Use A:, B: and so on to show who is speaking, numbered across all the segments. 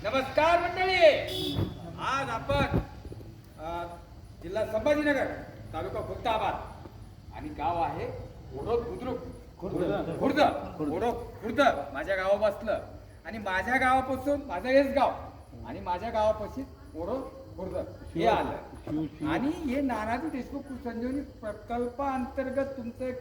A: नमस्कार मंडळी. आज आपण जिल्हा संभाजीनगर, तालुका खुलताबाद आणि गाव आहे ओढोद बुद्रुक खुर्द. खुर्द माझ्या गावा बसलं आणि माझ्या गावापासून माझं हेच गाव आणि माझ्या गावापाशी ओढोद खुर्द हे आलं. आणि हे नानाजी देशमुख संजीवनी प्रकल्पाअंतर्गत तुमचं एक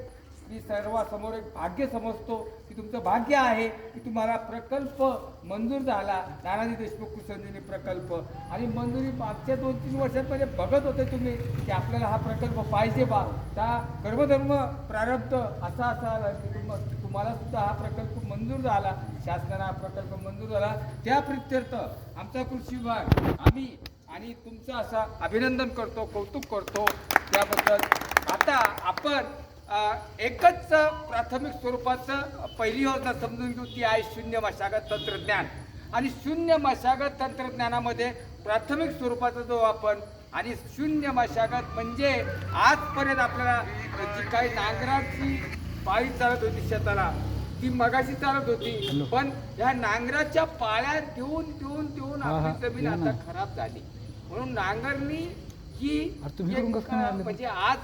A: मी सर्वांसमोर एक भाग्य समजतो की तुमचं भाग्य आहे की तुम्हाला प्रकल्प मंजूर झाला, नानाजी देशमुख संजीवनी प्रकल्प. आणि मंजुरी मागच्या 2-3 वर्षांमध्ये बघत होते तुम्ही की आपल्याला हा प्रकल्प पाहिजे बा. त्या कर्मधर्म प्रारब्ध असा आला की तुम्हाला सुद्धा हा प्रकल्प मंजूर झाला, शासनाने हा प्रकल्प मंजूर झाला. त्या प्रित्यर्थ आमचा कृषी विभाग आम्ही आणि तुमचं असा अभिनंदन करतो, कौतुक करतो त्याबद्दल. आता आपण एकच प्राथमिक स्वरूपाचं पहिली योजना समजून घेऊ, ती आहे शून्य मशागत तंत्रज्ञान. आणि शून्य मशागत तंत्रज्ञानामध्ये प्राथमिक स्वरूपाचा जो आपण आणि शून्य मशागत म्हणजे आजपर्यंत आपल्याला जी काही नांगराची पाळी चालत होती शेताला ती मगाशी चालत होती, पण ह्या नांगराच्या पाळ्या देऊन देऊन देऊन आपली जमीन आता खराब झाली. म्हणून नांगरणी ही म्हणजे आज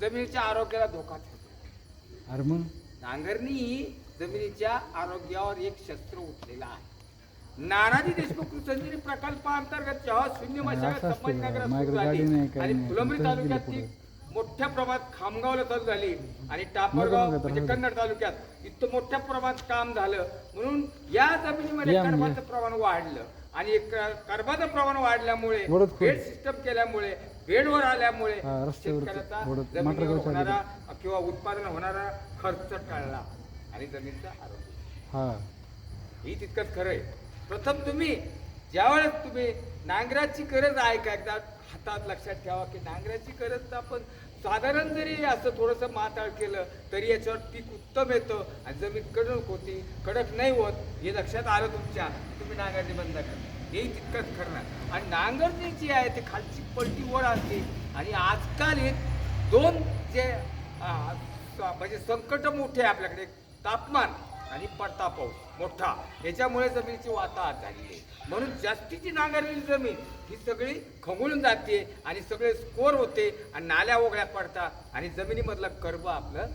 A: जमिनीच्या आरोग्याला धोका ठरतो. नांगरणी ही जमिनीच्या आरोग्यावर एक शस्त्र उठलेला आहे. नानाजी देशमुख संजीवनी प्रकल्पाअंतर्गत जेव्हा शून्य मशागत संभाजीनगरात सुरू झाली आणि फुलंब्री तालुक्यात ती मोठ्या प्रमाणात खामगावला चालू झाली आणि टापरगाव म्हणजे कन्नड तालुक्यात इतकं मोठ्या प्रमाणात काम झालं. म्हणून या जमिनीमध्ये कर्बाचं प्रमाण वाढलं आणि कर्बाचं प्रमाण वाढल्यामुळे बेड सिस्टम केल्यामुळे बेडवर आल्यामुळे शेतकऱ्याचा जमिनीवर होणारा किंवा उत्पादन होणारा खर्च टळला आणि जमिनीचं आरोग्य ही तितकंच खरं आहे. प्रथम तुम्ही ज्यावेळेस तुम्ही नांगराची गरज आहे का एकदा हातात लक्षात ठेवा की नांगराची गरज तर आपण साधारण जरी असं थोडंसं माताळ केलं तरी याच्यावर पीक उत्तम येतं आणि जमीन कडक होती, कडक नाही होत हे लक्षात आलं तुमच्या, तुम्ही नांगरणी बंद करा. हेही तितकंच करणार. आणि नांगरणी जी आहे ती खालची पलटी वर असते आणि आजकाल हे दोन जे म्हणजे संकट मोठे आहे आपल्याकडे, तापमान आणि पडता पाऊस मोठा, याच्यामुळे जमिनीची वाताहत झाली आहे. म्हणून जास्तीची नांगरलेली जमीन ही सगळी खवळून जाते आणि सगळे स्कोर होते आणि नाल्या ओघळ्या पडतात आणि जमिनीमधलं कर्ब आपलं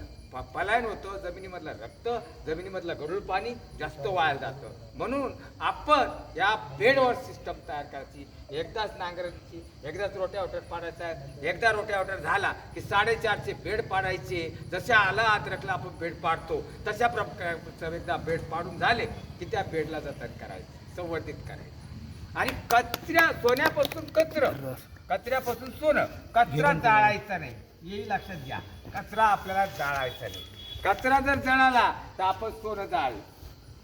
A: पलायन होतं, जमिनीमधलं रक्त, जमिनीमधलं गढूळ पाणी जास्त वाया जातं. म्हणून आपण या बेडवर सिस्टम तयार करायची, एकदाच नांगराची, एकदाच रोट्यावटर पाडायचा. एकदा रोट्यावटर झाला की 4.5चे बेड पाडायचे. जशा आला अद्रकला आपण बेड पाडतो तशा प्रकारचं एकदा बेड पाडून झाले की त्या बेडला जतन करायचं, संवर्धित करायचं. आणि सोन्यापासून कचऱ्यापासून सोनं, कचरा जाळायचा नाही, हेही लक्षात घ्या. कचरा आपल्याला जाळायचा नाही. कचरा जर जळाला तर आपण सोनं जाळ.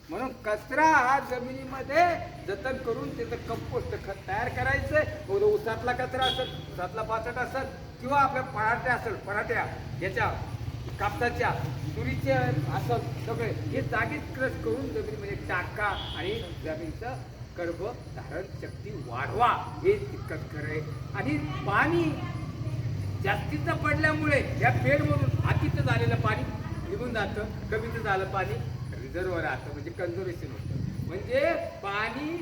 A: म्हणून कचरा हा जमिनीमध्ये जतन करून त्याचं कंपोस्ट खत तयार करायचं. उसातला कचरा असेल, उसातला पाचट असेल किंवा आपल्या पराठ्या असेल, पराठ्या याच्या कापसाच्या तुरीचे असं सगळे हे जागीच क्रश करून जमिनीमध्ये टाका आणि जमिनीचं कर्ब धारण शक्ती वाढवा, हे तितकंच खरं आहे. आणि पाणी जास्तीचं पडल्यामुळे या बेडमधून अतिचं झालेलं पाणी निघून जातं, कमीचं झालं पाणी रिझर्व्ह राहतं, म्हणजे कन्झर्वेशन होतं. म्हणजे पाणी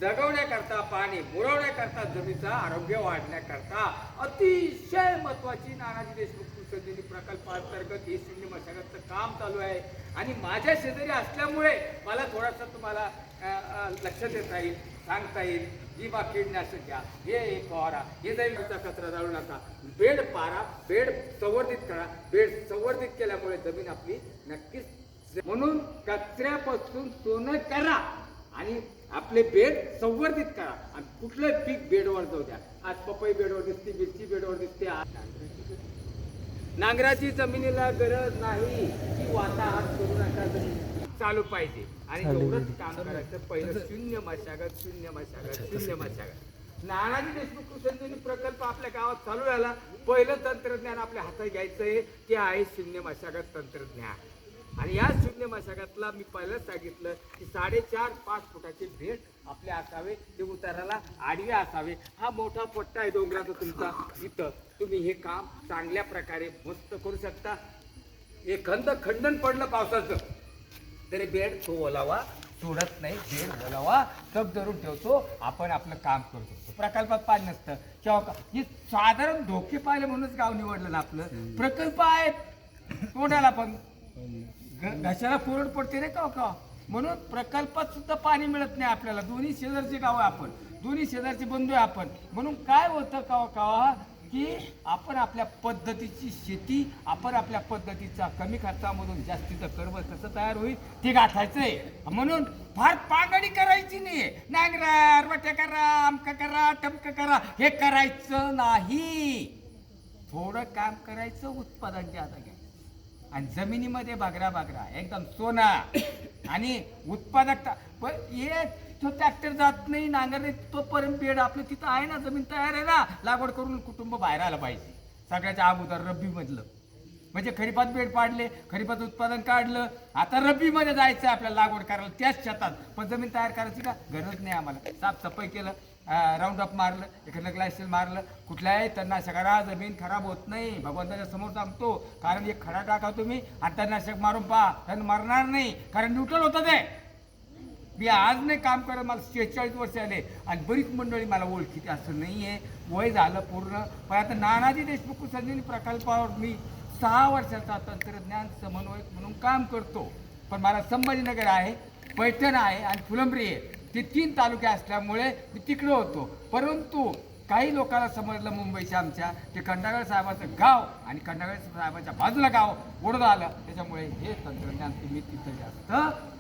A: जगवण्याकरता, पाणी मुरवण्याकरता, जमिनीचं आरोग्य वाढण्याकरता अतिशय महत्वाची नानाजी देशमुख संजीवनी प्रकल्पाअंतर्गत हे शून्य मशागतचं काम चालू आहे. आणि माझ्या शेजारी असल्यामुळे मला थोडासा तुम्हाला लक्षात देता येईल, सांगता येईल. जी बा कीडनाशक घ्या, हे फवारा, हे जमिनीचा कचरा जाळू नका, बेड पारा, बेड संवर्धित करा. बेड संवर्धित केल्यामुळे जमीन आपली नक्कीच. म्हणून कचऱ्यापासून सोनं करा आणि आपले बेड संवर्धित करा. आणि कुठलं पीक बेडवर जाऊ द्या. आज पपई बेडवर दिसते, मिरची बेडवर दिसते. नांगराची जमिनीला गरज नाही की वाताहत करू नका, जमीन चालू पाहिजे. आणि एवढंच काम करायचं. पहिलं शून्य मशागत, शून्य मशागत, शून्य मशागत. नानाजी देशमुख संजीवनी प्रकल्प आपल्या गावात चालू झाला. पहिलं तंत्रज्ञान आपल्या हातात घ्यायचंय ते आहे शून्य मशागत तंत्रज्ञान. आणि या शून्य मशागतला मी पहिलंच सांगितलं की 4.5-5 फुटाचे बेड आपले असावे, ते उताराला आडवे असावे. हा मोठा पट्टा आहे डोंगराचा तुमचा, इथं तुम्ही हे काम चांगल्या प्रकारे मस्त करू शकता. एखादं खंडन पडलं पावसाचं तरी बेड तो ओलावा सोडत नाही, बेड बोलावा तब धरून ठेवतो, आपण आपलं काम करू शकतो. प्रकल्पात पाणी नसतं किंवा ही साधारण धोके पाहिले म्हणूनच गाव निवडलं ना आपलं. प्रकल्प आहेत तोंडाला पण घशाला कोरड पडते रे का म्हणून प्रकल्पात सुद्धा पाणी मिळत नाही आपल्याला. दोन्ही शेजारचे गाव आहे आपण, दोन्ही शेजारचे बंधू आहे आपण. म्हणून काय होतं का की आपण आपल्या पद्धतीची शेती, आपण आपल्या पद्धतीचा कमी खर्चामधून जास्तीचं कर्म कसं तयार होईल ते गाठायचंय. म्हणून फार पागडी करायची नाही, नांगरा रवट्या करा, आमका करा, टमक करा, हे करायचं नाही. थोडं काम करायचं, उत्पादन जादा घ्या आणि जमिनीमध्ये बागरा एकदम सोना आणि उत्पादकता. तो ट्रॅक्टर जात नाही, नांगरणे तोपर्यंत बेड आपलं तिथं आहे ना, जमीन तयार आहे ना, लागवड करून कुटुंब बाहेर आलं पाहिजे. सगळ्याच्या अगोदर रब्बीमधलं म्हणजे खरीपात बेड पाडले, खरीपात उत्पादन काढलं, आता रब्बीमध्ये जायचं आपल्याला लागवड करायला त्याच शेतात. पण जमीन तयार करायची का गरज नाही आम्हाला. साफसफाई केलं, राऊंड अप मारलं, एखादं ग्लायसेल मारलं, कुठल्याही तणनाशकाला जमीन खराब होत नाही. भगवंताच्या समोर सांगतो, कारण एक खडा टाका तुम्ही आणि तणनाशक मारून पहा, तण मरणार नाही, कारण न्यूट्रल होतं ते. मी आज नाही काम करत, मला 46 वर्ष आले आणि बरीच मंडळी मला ओळखीते असं नाही आहे. वय झालं पूर्ण, पण आता नानाजी देशमुख संजीवनी प्रकल्पावर मी 6 वर्षाचा तंत्रज्ञान समन्वयक म्हणून काम करतो. पण मला संभाजीनगर आहे, पैठण आहे आणि फुलंब्री आहे, ते 3 तालुके असल्यामुळे मी तिकडं होतो. परंतु काही लोकांना समजलं मुंबईच्या आमच्या ते खंडागळ साहेबाचं गाव आणि खंडागळ साहेबाच्या बाजूला गाव ओढलं आलं, त्याच्यामुळे हे तंत्रज्ञान तुम्ही तिथं जास्त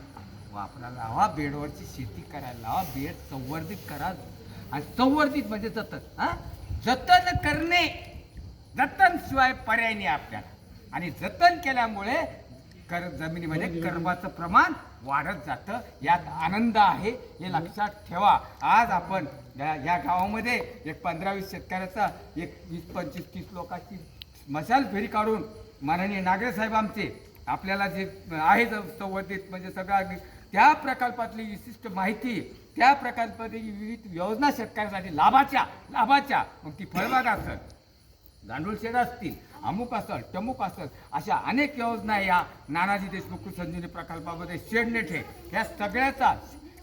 A: वापरायला लावा. बेडवरची शेती करायला लावा, बेड संवर्धित करा. आणि संवर्धित म्हणजे जतन, जतन करणे, जतन शिवाय पर्याय नाही आपल्याला. आणि जतन केल्यामुळे जमिनीमध्ये कर्माचं प्रमाण वाढत जातं, यात आनंद आहे, हे लक्षात ठेवा. आज आपण या गावामध्ये एक 15-20 शेतकऱ्याचा एक 20-25-30 लोकांची मशाल फेरी काढून माननीय नागरे साहेब आमचे आपल्याला जे आहे संवर्धित म्हणजे सगळं त्या प्रकल्पातली विशिष्ट माहिती, त्या प्रकल्पातली विविध योजना शेतकऱ्यासाठी लाभाच्या मग ती फळबाग असेल, गांडूळ शेड असतील, अमुक असेल, टमुक असेल, अशा अनेक योजना या नानाजी देशमुख संजीवनी प्रकल्पामध्ये शेडनेट आहे. या सगळ्याचा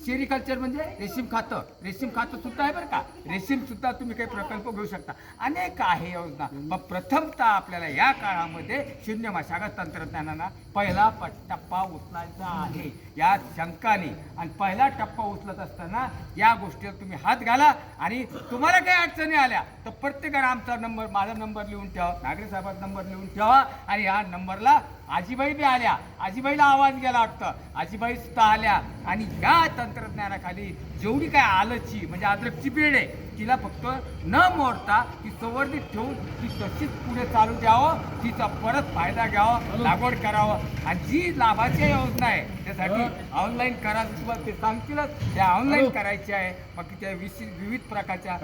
A: सेरिकल्चर म्हणजे रेशीम खातं सुद्धा आहे बरं का. रेशीम सुद्धा तुम्ही काही प्रकल्प घेऊ शकता, अनेक आहे योजना. मग प्रथमतः आपल्याला या काळामध्ये शून्य मशागत तंत्रज्ञानाला पहिला टप्पा उचलायचा आहे या शंकाने. आणि पहिला टप्पा उचलत असताना या गोष्टीवर तुम्ही हात घाला. आणि तुम्हाला काही अडचणी आल्या तर प्रत्येकाला आमचा नंबर, माझा नंबर लिहून ठेवा, नागरे साहेबांचा नंबर लिहून ठेवा. आणि या नंबरला आजीबाई बी आल्या, आजीबाईला आवाज गेला वाटतं, आजीबाई सुद्धा आल्या. आणि या तंत्रज्ञानाखाली जेवढी काय आलची म्हणजे अद्रकची बेड आहे, तिला फक्त न मोडता ती संवर्धित ठेवून ती तशीच पुढे चालू द्यावं, तिचा परत फायदा घ्यावा, लागवड करावं. आणि जी लाभाची योजना आहे त्यासाठी ऑनलाईन करा, तुम्हाला ते सांगतीलच, त्या ऑनलाईन करायची आहे. मग त्या विविध प्रकारच्या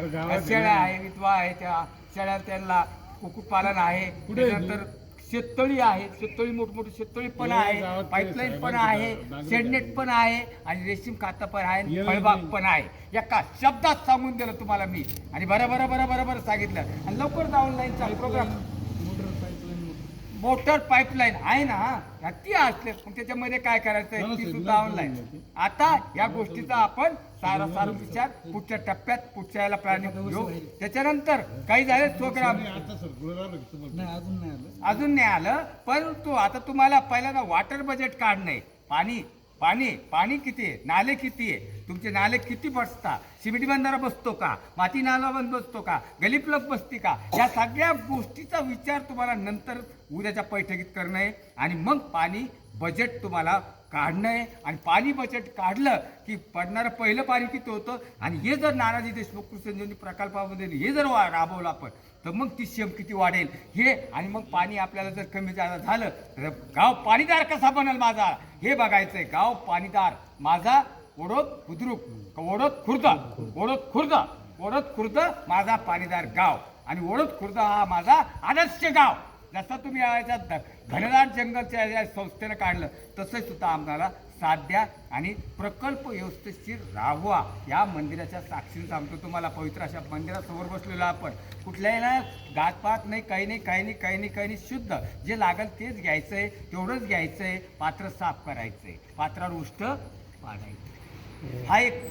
A: शेळ्या आहे, विधवा आहे, त्या शेळ्या त्यांना कुक्कुटपालन आहे, त्यानंतर शेततळी आहे, शेततळी मोठमोठी शेततळी पण आहे, पाईपलाईन पण आहे, शेडनेट पण आहे आणि रेशीम खातं पण आहे, फळबाग पण आहे. एका शब्दात सांगून दिलं तुम्हाला मी आणि बरोबर सांगितलं. आणि लवकरच ऑनलाईनचा प्रोग्राम मोटर पाईपलाईन आहे ना, ती असले पण त्याच्यामध्ये काय करायचं ती सुद्धा ऑनलाईन. आता या गोष्टीचा आपण सारा विचार पुढच्या टप्प्यात पुढच्या याला प्लॅनिंग घेऊ. त्याच्यानंतर काही झाले प्रोग्राम अजून नाही आलं, परंतु आता तुम्हाला पहिल्यांदा वॉटर बजेट काढणे. पाणी किती आहे, नाले किती आहे, तुमचे नाले किती बसता, सिमेंटी बंधारा बसतो का, माती नाला बंद बसतो का, गली प्लग बसती का, या सगळ्या गोष्टीचा विचार तुम्हाला नंतर उद्याच्या बैठकीत करणं आहे. आणि मग पाणी बजेट तुम्हाला काढणं आहे. आणि पाणी बजेट काढलं की पडणारं पहिलं पाणी किती होतं. आणि हे जर नानाजी देशमुख संजीवनी प्रकल्पामध्ये हे जर राबवलं आपण तर मग ती शेम किती वाढेल हे. आणि मग पाणी आपल्याला जर कमी जादा झालं तर गाव पाणीदार कसा बनेल माझा हे बघायचंय. गाव पाणीदार माझा ओढत बुद्रुक, ओढत खुर्द माझा पाणीदार गाव. आणि ओढत खुर्द हा माझा आदर्श गाव. जसं तुम्ही याच्या घनदाट जंगलच्या या संस्थेनं काढलं तसं सुद्धा आम्हाला साथ द्या आणि प्रकल्प व्यवस्थित राहावा. या मंदिराच्या साक्षीने सांगतो तुम्हाला, पवित्र अशा मंदिरासमोर बसलेलो आपण. कुठल्याही ना घातपात नाही, काही नाही, शुद्ध जे लागेल तेच घ्यायचंय, तेवढंच घ्यायचंय. पात्र साफ करायचंय, पात्रावर उष्ट
B: पाडायचं हा एक